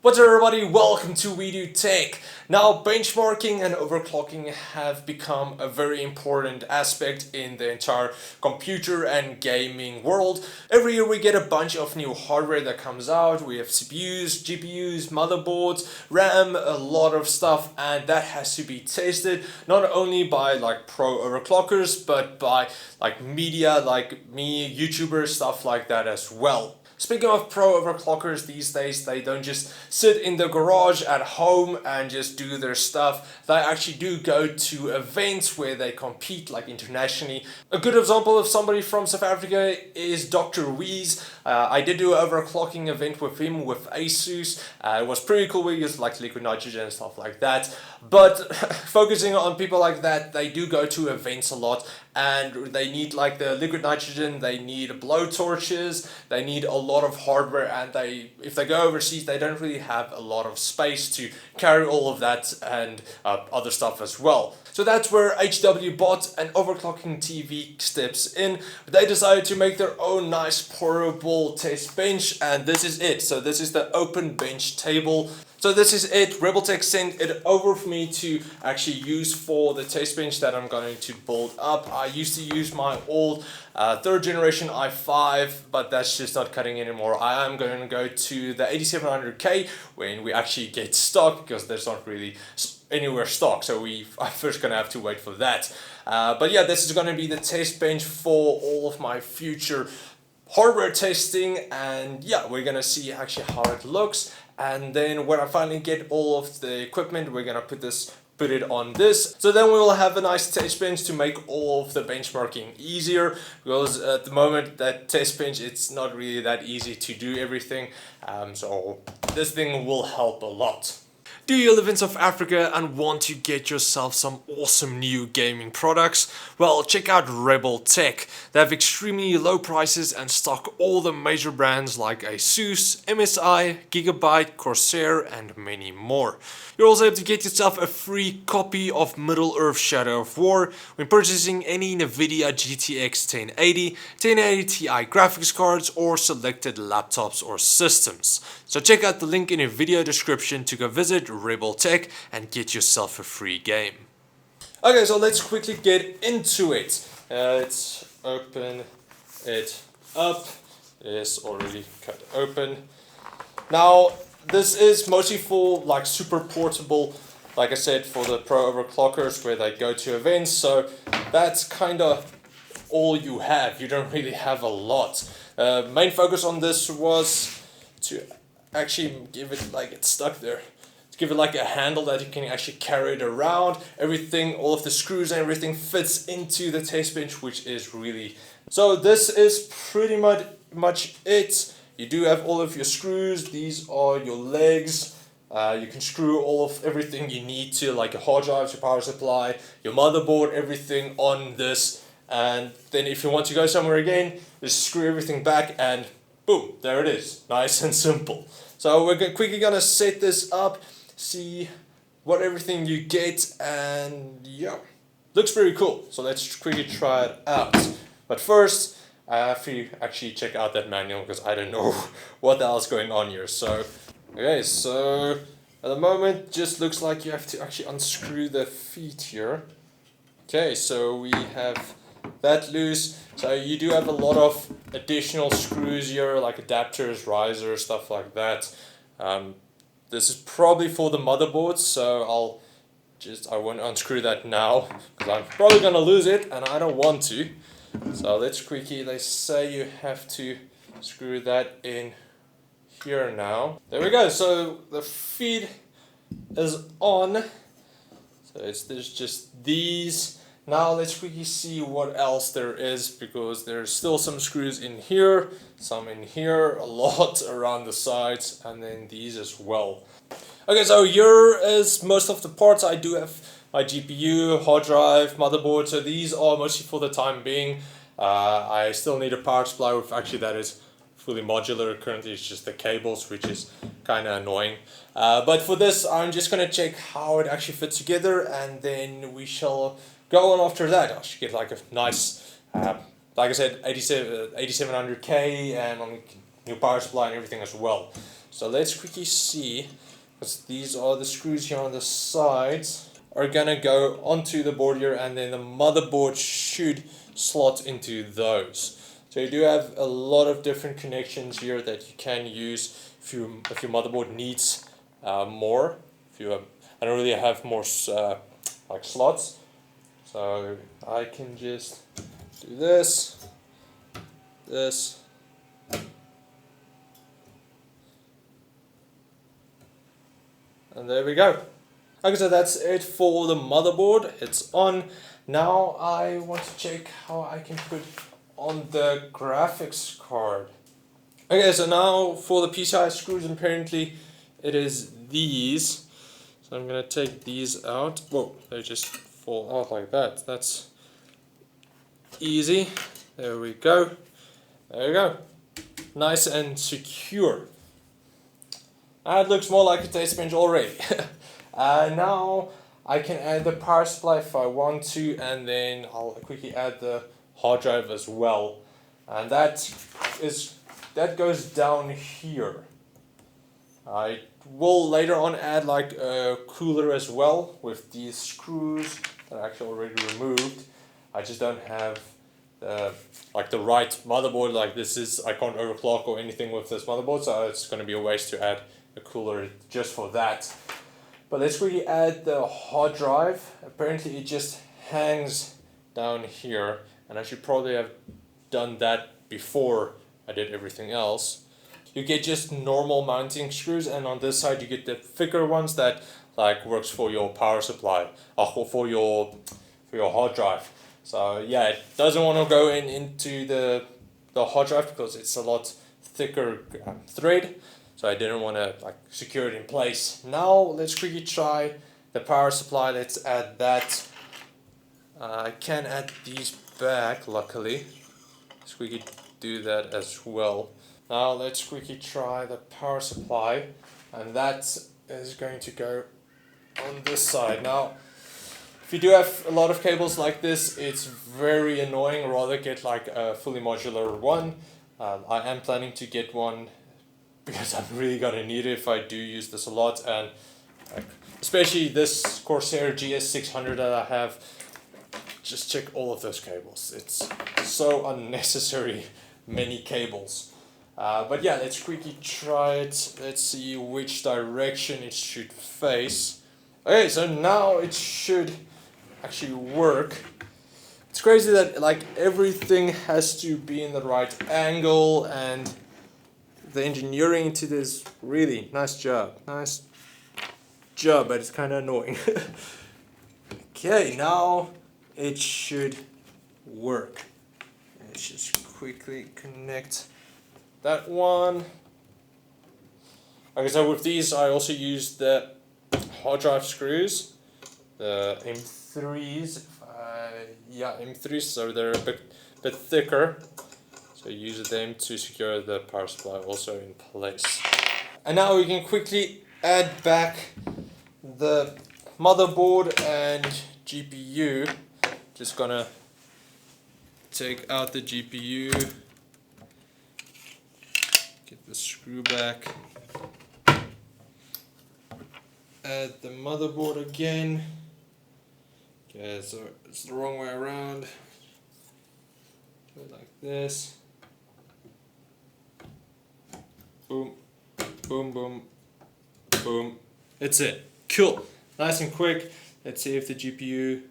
What's up everybody, welcome to We Do Tech. Now benchmarking and overclocking have become a very important aspect in the entire computer and gaming world. Every year we get a bunch of new hardware that comes out. We have CPUs, GPUs, motherboards, RAM, a lot of stuff, and that has to be tested not only by like pro overclockers but by like media like me, YouTubers, stuff like that as well. Speaking of pro overclockers these days, they don't just sit in the garage at home and just do their stuff. They actually do go to events where they compete like internationally. A good example of somebody from South Africa is Dr. Weeze. I did do an overclocking event with him with Asus. It was pretty cool. We used like liquid nitrogen and stuff like that. But focusing on people like that, they do go to events a lot and they need like the liquid nitrogen, they need blow torches, they need a lot of hardware, and if they go overseas they don't really have a lot of space to carry all of that and other stuff as well. So that's where HW Bot and Overclocking TV steps in. They decided to make their own nice portable test bench, and this is it. So this is the Open Benchtable. So this is it. Rebeltech sent it over for me to actually use for the test bench that I'm going to build up. I used to use my old third generation i5, but that's just not cutting anymore. I am going to go to the 8700K when we actually get stock, because there's not really anywhere stock, so I'm first gonna have to wait for that. But yeah, this is gonna be the test bench for all of my future hardware testing, and yeah, we're gonna see actually how it looks. And then when I finally get all of the equipment, we're gonna put it on this. So then we will have a nice test bench to make all of the benchmarking easier, because at the moment that test bench, it's not really that easy to do everything. So this thing will help a lot. Do you live in South Africa and want to get yourself some awesome new gaming products? Well, check out Rebeltech. They have extremely low prices and stock all the major brands like Asus, MSI, Gigabyte, Corsair, and many more. You're also able to get yourself a free copy of Middle-earth Shadow of War when purchasing any NVIDIA GTX 1080, 1080 Ti graphics cards, or selected laptops or systems. So check out the link in your video description to go visit Rebeltech and get yourself a free game. Okay, so let's quickly get into it. Let's open it up. It's already cut open. Now, this is mostly for like super portable, like I said, for the pro overclockers where they go to events. So that's kind of all you have. You don't really have a lot. Main focus on this was to actually give it like it's stuck there. Give it like a handle that you can actually carry it around. Everything, all of the screws and everything fits into the test bench, which is really... So this is pretty much it. You do have all of your screws. These are your legs. You can screw all of everything you need to, like your hard drives, your power supply, your motherboard, everything on this. And then if you want to go somewhere again, just screw everything back and boom, there it is. Nice and simple. So we're quickly gonna set this up, see what everything you get, and yeah, looks pretty cool. So let's quickly try it out. But first, I have to actually check out that manual because I don't know what the hell is going on here. So, okay, so at the moment, just looks like you have to actually unscrew the feet here. Okay, so we have that loose. So you do have a lot of additional screws here, like adapters, risers, stuff like that. This is probably for the motherboard, so I won't unscrew that now because I'm probably gonna lose it and I don't want to. So let's say you have to screw that in here now. There we go. So the feed is on. So there's just these. Now let's quickly see what else there is, because there's still some screws in here, some in here, a lot around the sides, and then these as well. Okay, so here is most of the parts. I do have my GPU, hard drive, motherboard, so these are mostly for the time being. I still need a power supply, which actually that is fully modular. Currently it's just the cables, which is kind of annoying. But for this, I'm just going to check how it actually fits together, and then we shall go on after that. I should get like a nice, like I said, 8700K and new power supply and everything as well. So let's quickly see, because these are the screws here on the sides, are gonna go onto the board here, and then the motherboard should slot into those. So you do have a lot of different connections here that you can use if your motherboard needs more. I don't really have more like slots, so I can just do this, and there we go. Okay, so that's it for the motherboard. It's on. Now I want to check how I can put on the graphics card. Okay, so now for the PCI screws, apparently it is these. So I'm gonna take these out. Whoa, they just fall out like that. That's easy. There we go. There we go. Nice and secure. It looks more like a taste bench already. Now I can add the power supply if I want to, and then I'll quickly add the hard drive as well. And that goes down here. I will later on add like a cooler as well with these screws that are actually already removed. I just don't have the right motherboard. Like this is, I can't overclock or anything with this motherboard, so it's going to be a waste to add a cooler just for that. But let's really add the hard drive. Apparently it just hangs down here, and I should probably have done that before I did everything else. You get just normal mounting screws, and on this side you get the thicker ones that like works for your power supply or for your hard drive. So yeah, it doesn't want to go into the hard drive because it's a lot thicker thread. So I didn't want to like secure it in place. Now let's quickly try the power supply. Let's add that. I can add these back, luckily. Let's quickly do that as well. Now let's quickly try the power supply, and that is going to go on this side. Now, if you do have a lot of cables like this, it's very annoying. Rather get like a fully modular one. I am planning to get one because I'm really gonna need it if I do use this a lot, and especially this Corsair GS600 that I have. Just check all of those cables. It's so unnecessary many cables. But yeah, let's quickly try it. Let's see which direction it should face. Okay, so now it should actually work. It's crazy that like everything has to be in the right angle, and the engineering into this, really nice job. Nice job, but it's kind of annoying. Okay, now it should work. Let's just quickly connect that one. Okay, so with these I also use the hard drive screws, the M3s. Yeah, M3s, so they're a bit thicker. So use them to secure the power supply also in place. And now we can quickly add back the motherboard and GPU. Just gonna take out the GPU, get the screw back, add the motherboard again. Okay, so it's the wrong way around. Do it like this. Boom, boom, boom, boom. That's it. Cool. Nice and quick. Let's see if the GPU.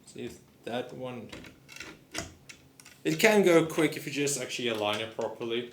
See if that one. It can go quick if you just actually align it properly.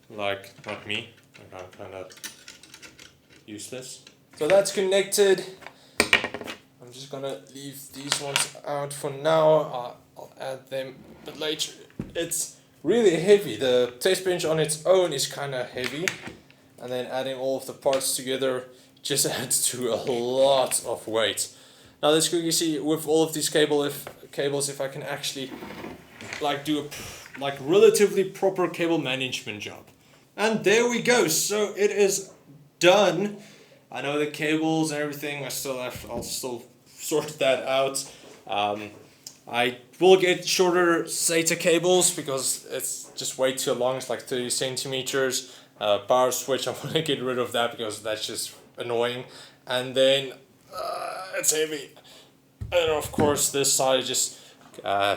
Like, not me. Like, I'm kind of useless. So that's connected. I'm just gonna leave these ones out for now. I'll add them a bit later. It's really heavy. The taste bench on its own is kind of heavy, and then adding all of the parts together just adds to a lot of weight. Now let's quickly see with all of these cables if I can actually like do a relatively proper cable management job. And there we go. So it is done. I know the cables and everything. I'll still sort that out. I will get shorter SATA cables because it's just way too long. It's like 30 centimeters. Power switch, I want to get rid of that because that's just annoying. And then it's heavy. And of course this side, just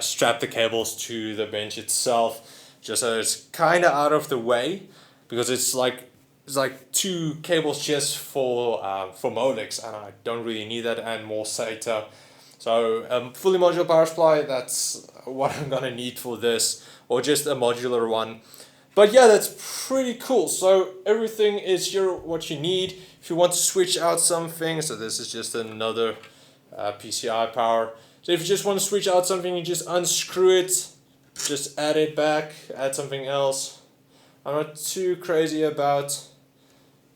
strap the cables to the bench itself, just so it's kind of out of the way, because it's like two cables just for Molex, and I don't really need that, and more SATA. So fully modular power supply, that's what I'm gonna need for this, or just a modular one. But yeah, that's pretty cool. So everything is here what you need. If you want to switch out something, so this is just another PCI power. So if you just want to switch out something, you just unscrew it, just add it back, add something else. I'm not too crazy about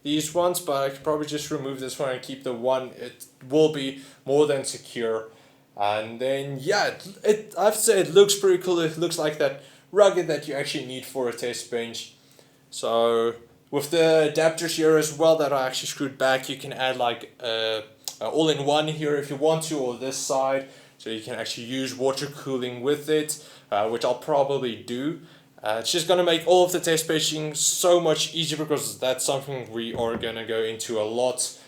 these ones, but I could probably just remove this one and keep the one. It will be more than secure. And then yeah, I have to say it looks pretty cool. It looks like that rugged that you actually need for a test bench. So with the adapters here as well that I actually screwed back, you can add like all-in-one here if you want to, or this side, so you can actually use water cooling with it, which I'll probably do. It's just going to make all of the test benching so much easier, because that's something we are going to go into a lot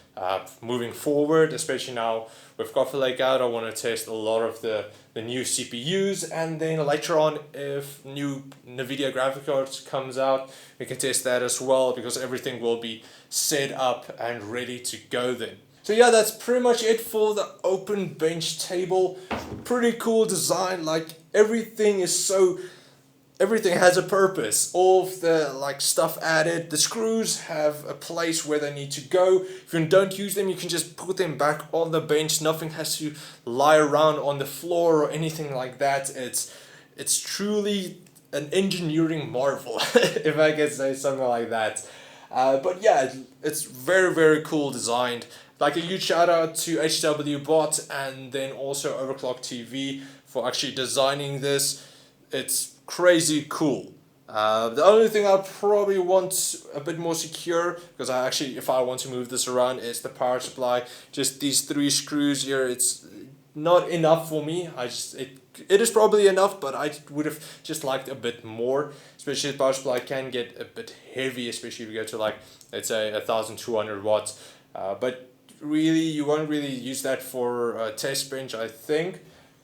moving forward, especially now with Coffee Lake out. I want to test a lot of the new CPUs, and then later on, if new NVIDIA graphic cards comes out, we can test that as well, because everything will be set up and ready to go then. So yeah, that's pretty much it for the Open Benchtable. Pretty cool design, like everything has a purpose. All of the like stuff added. The screws have a place where they need to go. If you don't use them, you can just put them back on the bench. Nothing has to lie around on the floor or anything like that. It's truly an engineering marvel, if I can say something like that. But yeah, it's very, very cool designed. Like a huge shout out to HWBot and then also Overclock TV for actually designing this. It's crazy cool. The only thing I probably want a bit more secure, because if I want to move this around, is the power supply. Just these 3 screws here, it's not enough for me. It is probably enough, but I would have just liked a bit more. Especially the power supply can get a bit heavy, especially if you go to like, let's say 1200 watts. But really, you won't really use that for a test bench, I think,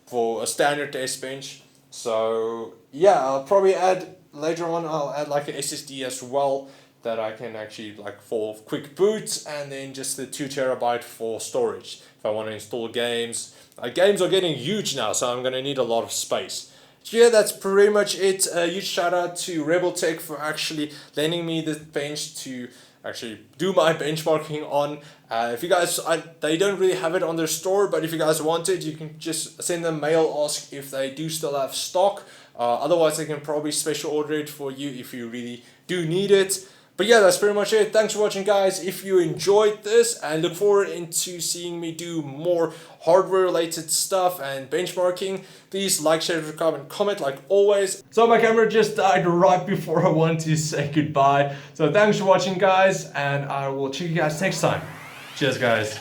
for a standard test bench. So yeah, I'll probably add later on, I'll add like an SSD as well, that I can actually like for quick boots, and then just the 2 terabyte for storage if I want to install games. Games are getting huge now, so I'm gonna need a lot of space. So yeah, that's pretty much it. A huge shout out to Rebel Tech for actually lending me the bench to actually do my benchmarking on. If you guys, they don't really have it on their store, but if you guys want it, you can just send them mail, ask if they do still have stock. Otherwise, they can probably special order it for you if you really do need it. But yeah, that's pretty much it. Thanks for watching, guys. If you enjoyed this, and look forward into seeing me do more hardware related stuff and benchmarking, please like, share, subscribe, and comment like always. So my camera just died right before I want to say goodbye. So thanks for watching, guys, and I will check you guys next time. Cheers, guys.